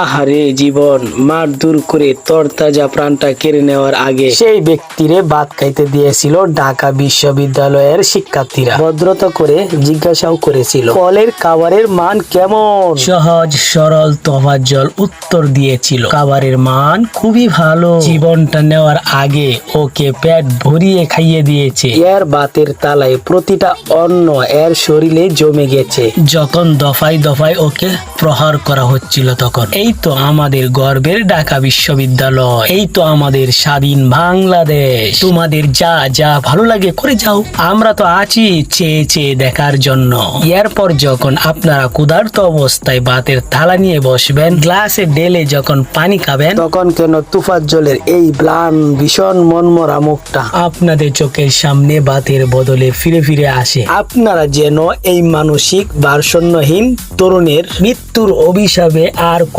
আহারে জীবন, মারধর করে তরতাজা প্রাণটা কেড়ে নেওয়ার আগে সেই ব্যক্তিরে ভাত খাইতে দিয়েছিল ঢাকা বিশ্ববিদ্যালয়ের শিক্ষার্থীরা। ভদ্রতা করে জিজ্ঞাসাও করেছিল, ফলের খাবারের মান কেমন? সহজ সরল তোফাজ্জল উত্তর দিয়েছিল, খাবারের মান খুবই ভালো। জীবনটা নেওয়ার আগে ওকে পেট ভরিয়ে খাইয়ে দিয়েছে। এর ভাতের তালায় প্রতিটা অন্ন এর শরীরে জমে গেছে। যখন দফায় দফায় ওকে প্রহার করা হচ্ছিল তখন এই তো আমাদের গর্বের ঢাকা বিশ্ববিদ্যালয়, এই তো আমাদের স্বাধীন বাংলাদেশ। তোমাদের যা যা ভালো লাগে করে যাও, আমরা তো আছি চেয়ে চেয়ে দেখার জন্য। এরপর যখন আপনারা ক্ষুধার্ত অবস্থায় ভাতের থালা নিয়ে বসবেন, গ্লাসে ঢেলে যখন পানি খাবেন, তখন কেন তোফাজ্জলের এই ম্লান ভীষণ মনমরা মুখটা আপনাদের চোখের সামনে ভাতের বদলে ফিরে ফিরে আসে। আপনারা যেন এই মানসিক ভারসাম্যহীন তরুণের মৃত্যুর অভিশাপে আর